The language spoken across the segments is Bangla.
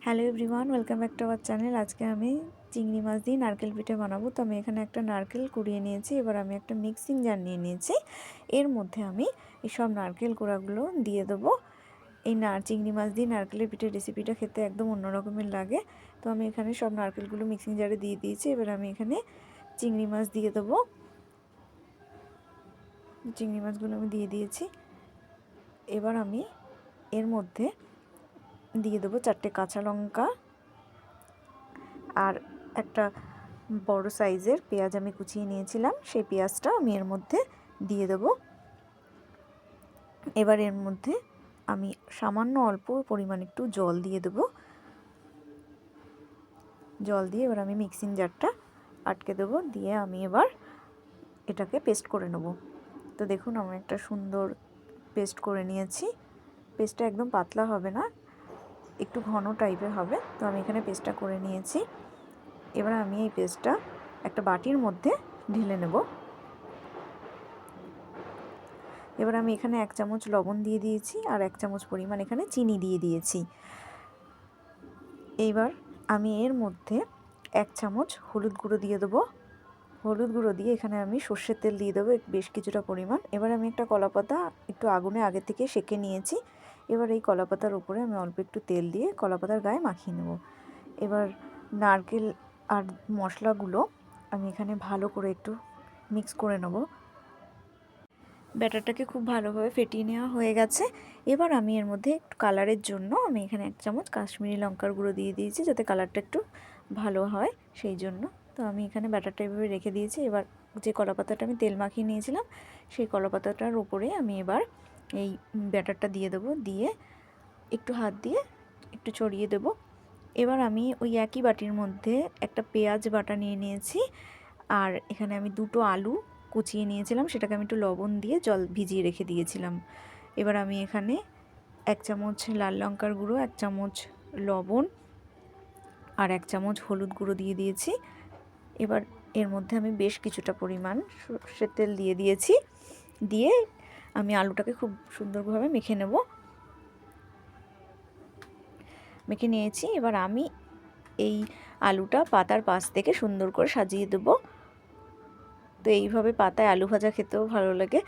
Hello everyone, welcome back to our channel. আজকে আমি চিংড়ি মাছ দিয়ে নারকেল পিঠে বানাবো। তো আমি এখানে একটা নারকেল কুড়িয়ে নিয়েছি। এবার আমি একটা মিক্সিং জার নিয়ে নিয়েছি। এর মধ্যে আমি এই সব নারকেল কোড়াগুলো দিয়ে দেবো। এই চিংড়ি মাছ দিয়ে নারকেলের পিঠের রেসিপিটা খেতে একদম অন্য রকমের লাগে। তো আমি এখানে সব নারকেলগুলো মিক্সিং জারে দিয়ে দিয়েছি। এবার আমি এখানে চিংড়ি মাছ দিয়ে দেবো। চিংড়ি মাছগুলো আমি দিয়ে দিয়েছি। এবার আমি এর মধ্যে দিয়ে দেবো 4টে কাঁচা লঙ্কা আর একটা বড় সাইজের পেঁয়াজ আমি কুচিয়ে নিয়েছিলাম। সেই পেঁয়াজটা আমি এর মধ্যে দিয়ে দেব। এবার এর মধ্যে আমি সামান্য অল্প পরিমাণ একটু জল দিয়ে দেব। জল দিয়ে এবার আমি মিক্সিং জারটা আটকে দেব। দিয়ে আমি এবার এটাকে পেস্ট করে নেব। তো দেখুন আমি একটা সুন্দর পেস্ট করে নিয়েছি। পেস্টটা একদম পাতলা হবে না, একটু ঘন টাইপের হবে। তো আমি এখানে পেস্টটা করে নিয়েছি। এবার আমি এই পেস্টটা একটা বাটির মধ্যে ঢেলে নেব। এবার আমি এখানে 1 চামচ লবণ দিয়ে দিয়েছি আর 1 চামচ পরিমাণ এখানে চিনি দিয়ে দিয়েছি। এইবার আমি এর মধ্যে 1 চামচ হলুদ গুঁড়ো দিয়ে দেবো। হলুদ গুঁড়ো দিয়ে এখানে আমি সর্ষের তেল দিয়ে দেবো বেশ কিছুটা পরিমাণ। এবার আমি একটা কলাপাতা একটু আগুনে আগে থেকে সেঁকে নিয়েছি। এবার এই কলাপাতার উপরে আমি অল্প একটু তেল দিয়ে কলাপাতার গায়ে মাখিয়ে নেব। এবার নারকেল আর মশলাগুলো আমি এখানে ভালো করে একটু মিক্স করে নেব। ব্যাটারটাকে খুব ভালোভাবে ফেটিয়ে নেওয়া হয়ে গেছে। এবার আমি এর মধ্যে একটু কালারের জন্য আমি এখানে 1 চামচ কাশ্মীরি লঙ্কার গুঁড়ো দিয়ে দিয়েছি, যাতে কালারটা একটু ভালো হয় সেই জন্য। তো আমি এখানে ব্যাটারটা এভাবে রেখে দিয়েছি। এবার যে কলাপাতাটা আমি তেল মাখিয়ে নিয়েছিলাম সেই কলাপাতাটার উপরে আমি এবার এই ব্যাটারটা দিয়ে দেবো। দিয়ে একটু হাত দিয়ে একটু ছড়িয়ে দেব। এবার আমি ওই একই বাটির মধ্যে একটা পেঁয়াজ বাটা নিয়ে নিয়েছি আর এখানে আমি 2টো আলু কুচিয়ে নিয়েছিলাম, সেটাকে আমি একটু লবণ দিয়ে জল ভিজিয়ে রেখে দিয়েছিলাম। এবার আমি এখানে 1 চামচ লাল লঙ্কার গুঁড়ো, 1 চামচ লবণ আর 1 চামচ হলুদ গুঁড়ো দিয়ে দিয়েছি। এবার এর মধ্যে আমি বেশ কিছুটা পরিমাণ সর্ষের তেল দিয়ে দিয়েছি। দিয়ে আমি আলুটাকে খুব সুন্দরভাবে মেখে নেব। মেখে নিয়েছি। এবার আমি এই আলুটা পাতার পাশ থেকে সুন্দর করে সাজিয়ে দেবো। তো এইভাবে পাতায় আলু ভাজা খেতেও ভালো লাগে।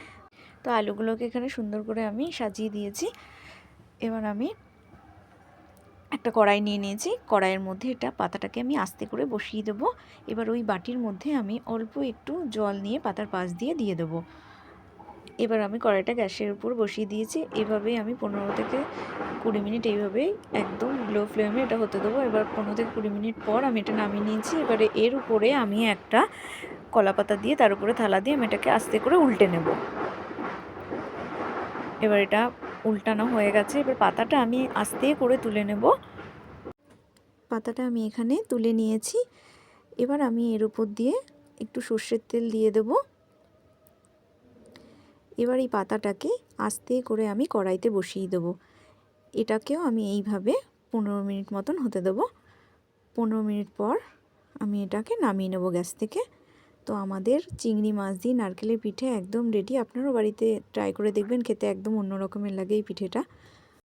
তো আলুগুলোকে এখানে সুন্দর করে আমি সাজিয়ে দিয়েছি। এবার আমি একটা কড়াই নিয়ে নিয়েছি। কড়াইয়ের মধ্যে এটা পাতাটাকে আমি আস্তে করে বসিয়ে দেবো। এবার ওই বাটির মধ্যে আমি অল্প একটু জল নিয়ে পাতার পাশ দিয়ে দিয়ে দেবো। এবার আমি কড়াইটা গ্যাসের উপর বসিয়ে দিয়েছি। এভাবেই আমি 15 থেকে 20 মিনিট এইভাবেই একদম লো ফ্লেমে এটা হতে দেবো। এবার 15 থেকে 20 মিনিট পর আমি এটা নামিয়ে নিয়েছি। এবারে এর উপরে আমি একটা কলাপাতা দিয়ে তার উপরে থালা দিয়ে আমি এটাকে আস্তে করে উল্টে নেব। এবার এটা উল্টানো হয়ে গেছে। এবার পাতাটা আমি আস্তে করে তুলে নেব। পাতাটা আমি এখানে তুলে নিয়েছি। এবার আমি এর উপর দিয়ে একটু সর্ষের তেল দিয়ে দেব। এবার এই পাতাটাকে আস্তে করে আমি কড়াইতে বসিয়ে দেব। এটাকেও আমি এইভাবে 15 মিনিট মতন হতে দেব। 15 মিনিট পর আমি এটাকে নামিয়ে নেব গ্যাস থেকে। তো আমাদের চিংড়ি মাছ দিয়ে নারকেলের পিঠে একদম রেডি। আপনারাও বাড়িতে ট্রাই করে দেখবেন, খেতে একদম অন্য রকমের লাগে এই পিঠেটা।